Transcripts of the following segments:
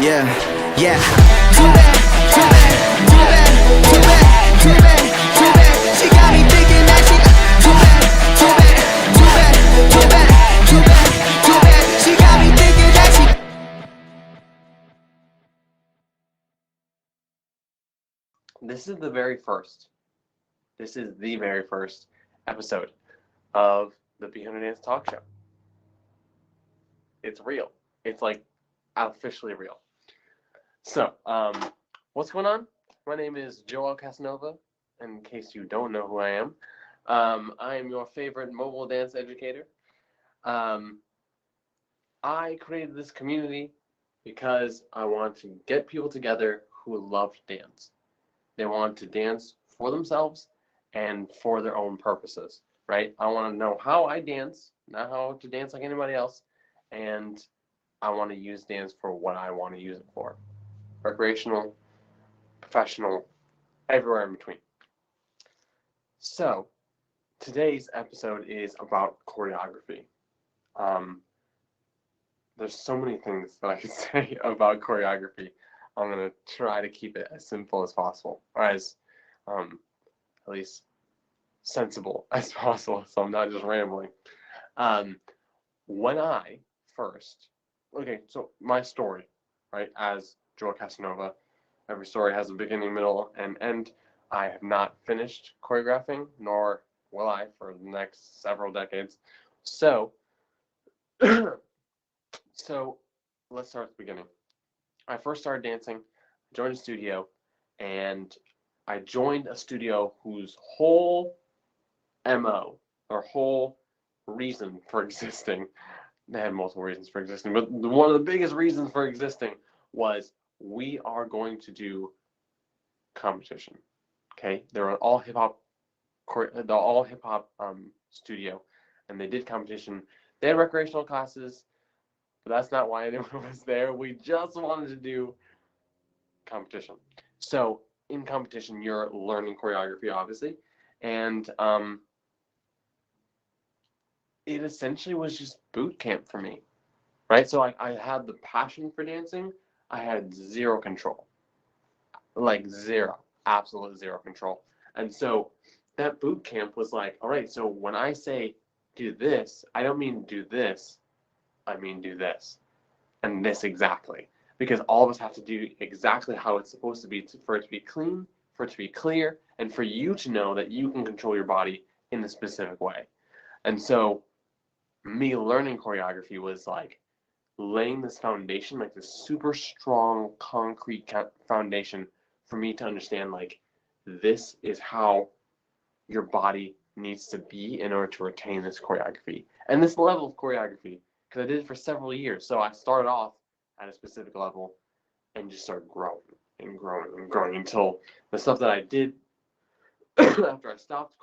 Yeah, yeah. Too bad, too bad, too bad, too bad, too bad, too bad. She got me thinking that she too bad, too bad, too bad, too bad, too bad, too bad. She got me thinking that she. This is the very first. This is the very first episode of the BeatHunter Dance Talk Show. It's real. It's like officially real. So, what's going on? My name is Joel Casanova. In case you don't know who I am your favorite mobile dance educator. I created this community because I want to get people together who love to dance. They want to dance for themselves and for their own purposes, right? I want to know how I dance, not how to dance like anybody else, and I want to use dance for what I want to use it for. Recreational, professional, everywhere in between. So, today's episode is about choreography. There's so many things that I could say about choreography. I'm going to try to keep it as simple as possible, or as at least sensible as possible, so I'm not just rambling. When I first, so my story, right, as Joel Casanova, every story has a beginning, middle, and end. I have not finished choreographing, nor will I for the next several decades. So, so let's start at the beginning. I first started dancing, joined a studio, and I joined a studio whose whole MO, or whole reason for existing, they had multiple reasons for existing, but one of the biggest reasons for existing was we are going to do competition. Okay, they're an all hip hop studio, and they did competition. They had recreational classes, but that's not why anyone was there. We just wanted to do competition. So in competition, you're learning choreography, obviously, and it essentially was just boot camp for me, right? So I had the passion for dancing. I had zero control, like zero, absolute zero control. And so that boot camp was like, all right, so when I say do this, I don't mean do this, I mean do this and this exactly. Because all of us have to do exactly how it's supposed to be for it to be clean, for it to be clear, and for you to know that you can control your body in a specific way. And so me learning choreography was like laying this foundation, like this super strong concrete foundation for me to understand, like, this is how your body needs to be in order to retain this choreography and this level of choreography, because I did it for several years. So I started off at a specific level and just started growing and growing and growing until the stuff that I did after I stopped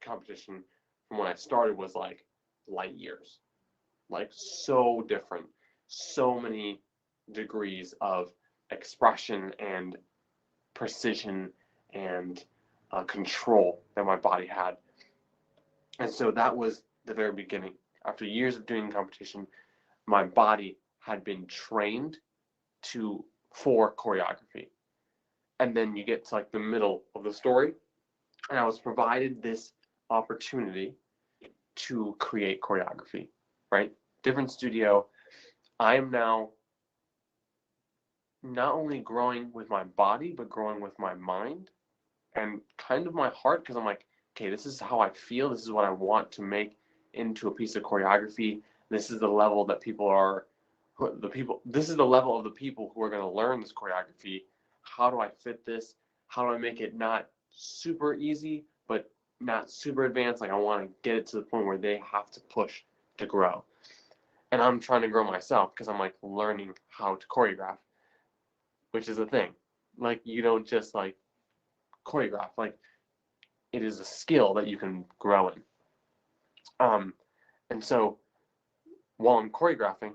competition from when I started was like light years, like so different, so many degrees of expression and precision and control that my body had. And so that was the very beginning. After years of doing competition, my body had been trained for choreography. And then you get to like the middle of the story, and I was provided this opportunity to create choreography, right? Different studio. I am now not only growing with my body, but growing with my mind and kind of my heart, because I'm like, okay, this is how I feel. This is what I want to make into a piece of choreography. This is the level that this is the level of the people who are going to learn this choreography. How do I fit this? How do I make it not super easy, but not super advanced? Like, I want to get it to the point where they have to push to grow. And I'm trying to grow myself because I'm like learning how to choreograph, which is a thing. Like, you don't just like choreograph. Like, it is a skill that you can grow in. And so while I'm choreographing,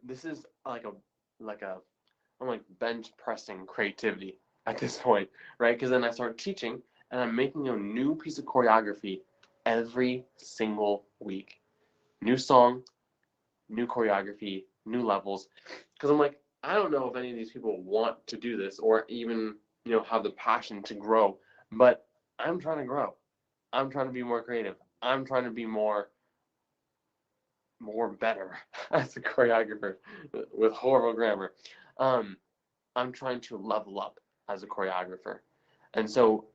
this is like I'm like bench pressing creativity at this point, right? Because then I start teaching and I'm making a new piece of choreography every single week. New song, new choreography, new levels, because I'm like, I don't know if any of these people want to do this or even, have the passion to grow, but I'm trying to grow. I'm trying to be more creative. I'm trying to be more better as a choreographer with horrible grammar. I'm trying to level up as a choreographer. And so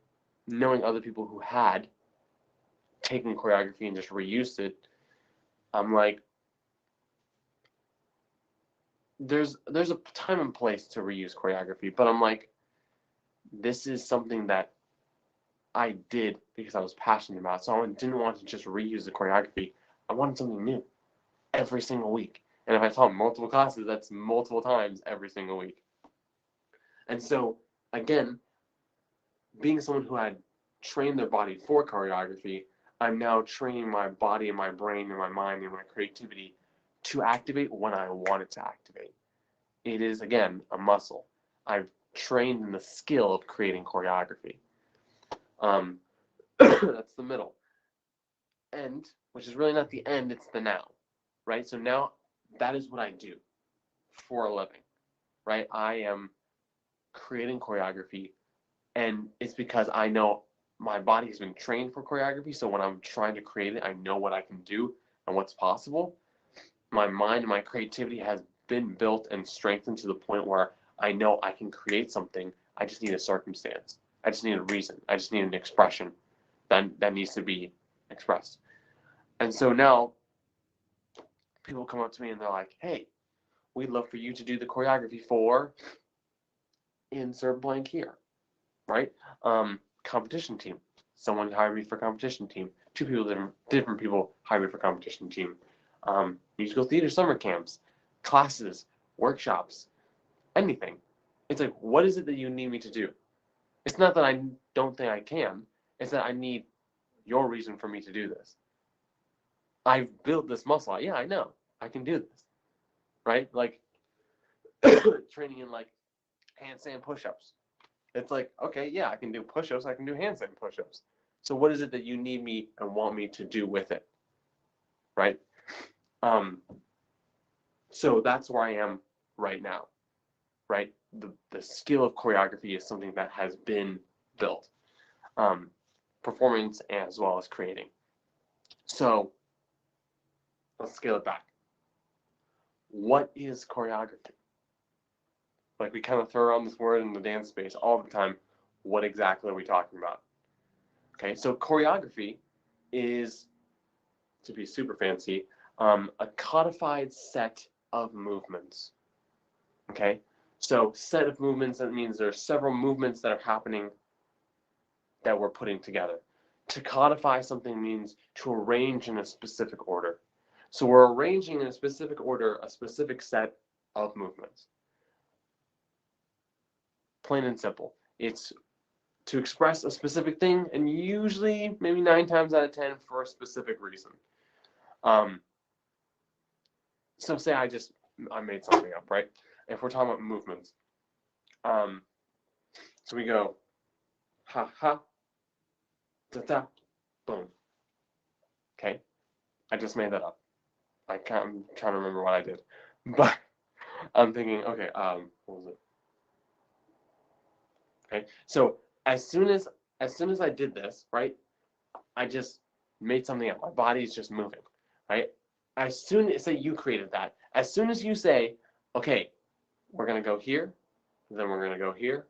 knowing other people who had taken choreography and just reused it, I'm like, there's a time and place to reuse choreography, but I'm like, this is something that I did because I was passionate about. So I didn't want to just reuse the choreography. I wanted something new every single week. And if I taught multiple classes, that's multiple times every single week. And so, again, being someone who had trained their body for choreography, I'm now training my body and my brain and my mind and my creativity to activate when I want it to activate. It is, again, a muscle. I've trained in the skill of creating choreography. That's the middle. End, which is really not the end, it's the now, right? So now that is what I do for a living, right? I am creating choreography, and it's because I know my body has been trained for choreography. So when I'm trying to create it, I know what I can do and what's possible. My mind and my creativity has been built and strengthened to the point where I know I can create something. I just need a circumstance. I just need a reason. I just need an expression that needs to be expressed. And so now people come up to me and they're like, hey, we'd love for you to do the choreography for insert blank here, right? Competition team. Someone hired me for competition team. Two people, different people hired me for competition team. Musical theater summer camps, classes, workshops, anything. It's like, what is it that you need me to do? It's not that I don't think I can. It's that I need your reason for me to do this. I've built this muscle. Yeah, I know. I can do this. Right? Like training in like handstand push-ups. It's like, okay, yeah, I can do push-ups. I can do handstand push-ups. So what is it that you need me and want me to do with it? Right? So that's where I am right now. Right? The skill of choreography is something that has been built. Performance as well as creating. So let's scale it back. What is choreography? Like we kind of throw around this word in the dance space all the time. What exactly are we talking about? Okay, so choreography is, to be super fancy, a codified set of movements. Okay, so set of movements, that means there are several movements that are happening that we're putting together. To codify something means to arrange in a specific order. So we're arranging in a specific order a specific set of movements. Plain and simple. It's to express a specific thing, and usually, maybe 9 times out of 10, for a specific reason. So say I made something up, right? If we're talking about movements, so we go ha ha, da da, boom. Okay, I just made that up. I'm trying to remember what I did, but I'm thinking, okay, what was it? Okay, so as soon as I did this, right, I just made something up. My body's just moving, right? As soon as say you created that, as soon as you say, okay, we're gonna go here, then we're gonna go here,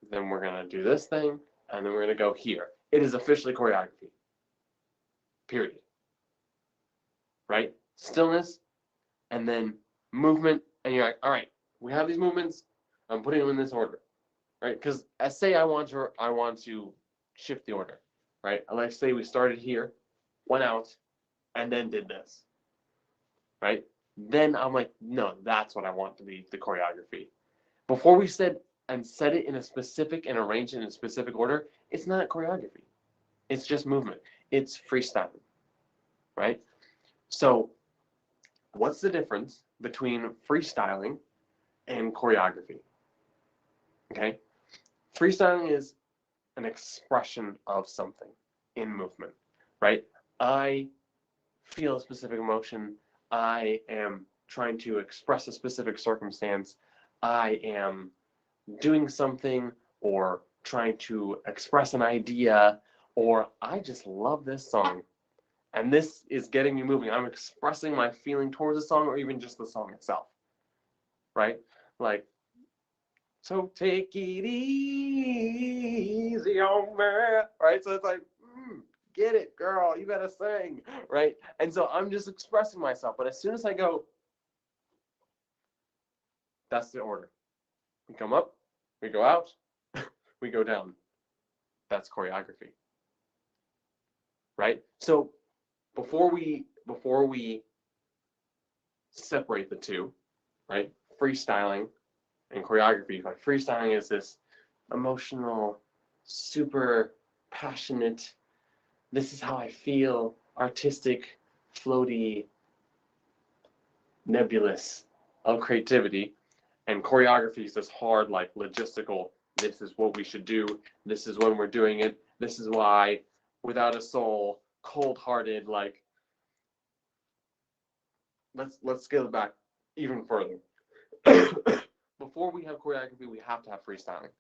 then we're gonna do this thing, and then we're gonna go here. It is officially choreography. Period. Right? Stillness, and then movement, and you're like, all right, we have these movements. I'm putting them in this order, right? Because say I want to shift the order, right? Let's say we started here, went out, and then did this, right? Then I'm like, no, that's what I want to be the choreography. Before we said and set it in a specific and arrange it in a specific order, it's not choreography. It's just movement. It's freestyling, right? So what's the difference between freestyling and choreography? Okay? Freestyling is an expression of something in movement, right? I feel a specific emotion. I am trying to express a specific circumstance. I am doing something or trying to express an idea, or I just love this song and this is getting me moving. I'm expressing my feeling towards the song or even just the song itself, right? Like, so take it easy on me, right? So it's like, get it, girl, you gotta sing, right? And so I'm just expressing myself, but as soon as I go, that's the order. We come up, we go out, we go down. That's choreography, right? So before we separate the two, right? Freestyling and choreography. Like freestyling is this emotional, super passionate, this is how I feel, artistic, floaty, nebulous of creativity. And choreography is this hard, like logistical, this is what we should do, this is when we're doing it, this is why, without a soul, cold-hearted, like, let's scale it back even further. Before we have choreography, we have to have freestyling,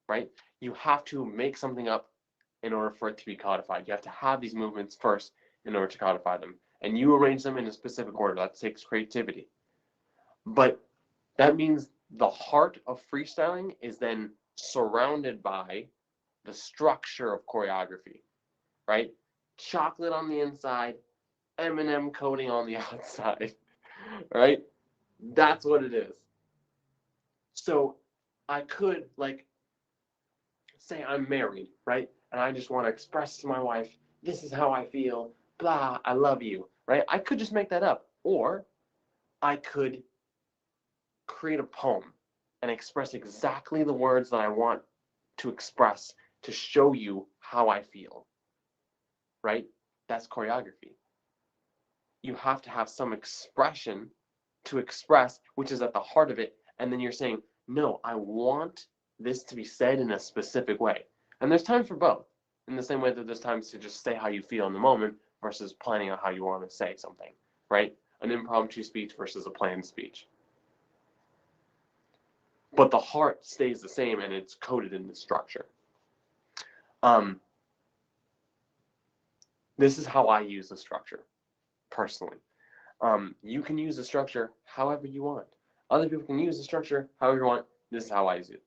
right? You have to make something up in order for it to be codified. You have to have these movements first in order to codify them. And you arrange them in a specific order. That takes creativity. But that means the heart of freestyling is then surrounded by the structure of choreography, right? Chocolate on the inside, M&M coating on the outside, right? That's what it is. So I could, like, say I'm married, right? And I just want to express to my wife, this is how I feel, blah, I love you, right? I could just make that up. Or I could create a poem and express exactly the words that I want to express to show you how I feel, right? That's choreography. You have to have some expression to express, which is at the heart of it. And then you're saying, no, I want this to be said in a specific way. And there's times for both, in the same way that there's times to just say how you feel in the moment versus planning out how you want to say something, right? An impromptu speech versus a planned speech. But the heart stays the same and it's coded in the structure. This is how I use the structure, personally. You can use the structure however you want. Other people can use the structure however you want. This is how I use it,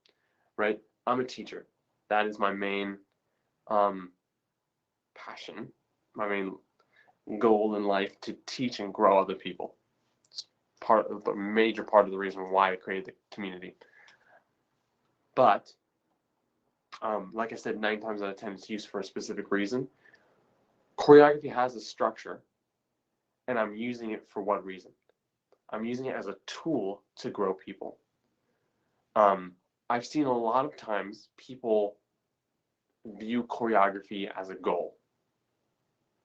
right? I'm a teacher. That is my main passion, my main goal in life, to teach and grow other people. It's part of the major part of the reason why I created the community. But like I said, 9 times out of 10, it's used for a specific reason. Choreography has a structure, and I'm using it for what reason? I'm using it as a tool to grow people. I've seen a lot of times people view choreography as a goal,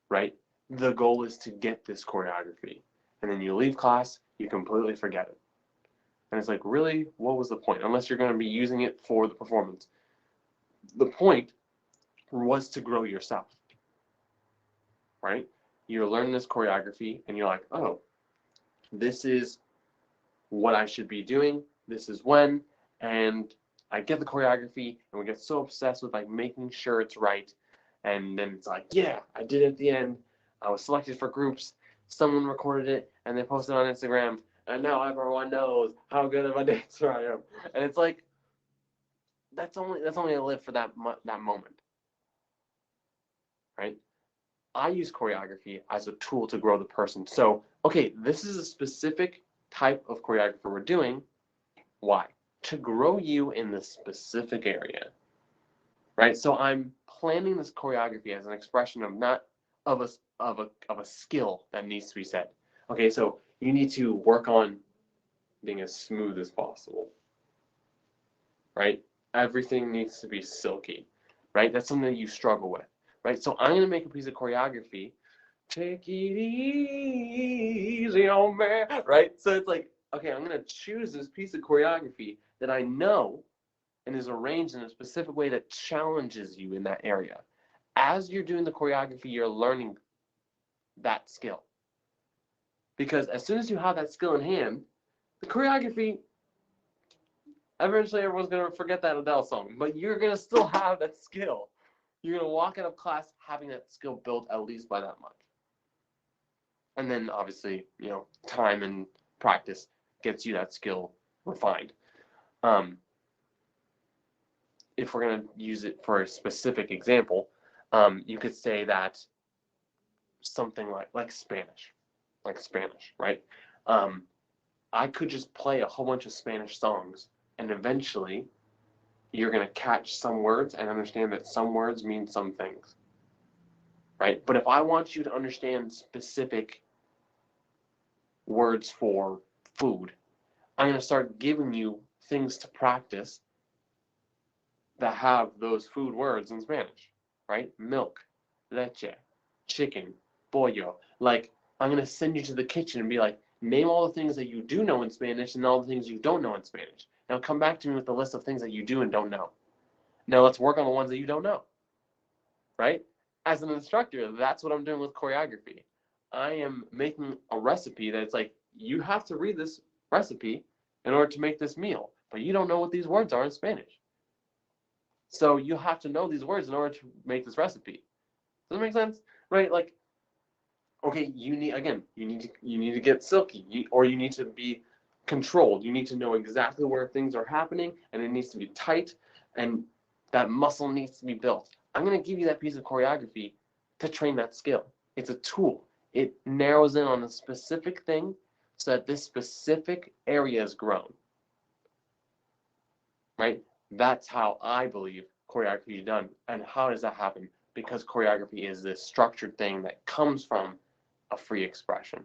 right? The goal is to get this choreography. And then you leave class, you completely forget it. And it's like, really? What was the point? Unless you're going to be using it for the performance. The point was to grow yourself, right? You learn this choreography and you're like, oh, this is what I should be doing. This is when. And I get the choreography and we get so obsessed with like making sure it's right. And then it's like, yeah, I did it at the end. I was selected for groups. Someone recorded it and they posted it on Instagram. And now everyone knows how good of a dancer I am. And it's like, that's only a live for that moment, right? I use choreography as a tool to grow the person. So, okay, this is a specific type of choreography we're doing. Why? To grow you in this specific area, right? So I'm planning this choreography as an expression of not of a skill that needs to be said. Okay, so you need to work on being as smooth as possible, right? Everything needs to be silky, right? That's something that you struggle with, right? So I'm going to make a piece of choreography. Take it easy on me, right? So it's like, okay, I'm going to choose this piece of choreography that I know and is arranged in a specific way that challenges you in that area. As you're doing the choreography, you're learning that skill. Because as soon as you have that skill in hand, the choreography, eventually everyone's going to forget that Adele song, but you're going to still have that skill. You're going to walk out of class having that skill built at least by that much. And then obviously, time and practice gets you that skill refined. If we're going to use it for a specific example, you could say that something like Spanish, right? I could just play a whole bunch of Spanish songs, and eventually you're going to catch some words and understand that some words mean some things, right? But if I want you to understand specific words for food, I'm going to start giving you things to practice that have those food words in Spanish, right? Milk, leche, chicken, pollo. Like, I'm going to send you to the kitchen and be like, name all the things that you do know in Spanish and all the things you don't know in Spanish. Now come back to me with the list of things that you do and don't know. Now let's work on the ones that you don't know, right? As an instructor, that's what I'm doing with choreography. I am making a recipe that's like, you have to read this recipe in order to make this meal, but you don't know what these words are in Spanish. So you have to know these words in order to make this recipe. Does that make sense? Right? Like, okay, you need to get silky, or you need to be controlled. You need to know exactly where things are happening, and it needs to be tight, and that muscle needs to be built. I'm going to give you that piece of choreography to train that skill. It's a tool. It narrows in on a specific thing so that this specific area is grown. Right? That's how I believe choreography is done. And how does that happen? Because choreography is this structured thing that comes from a free expression.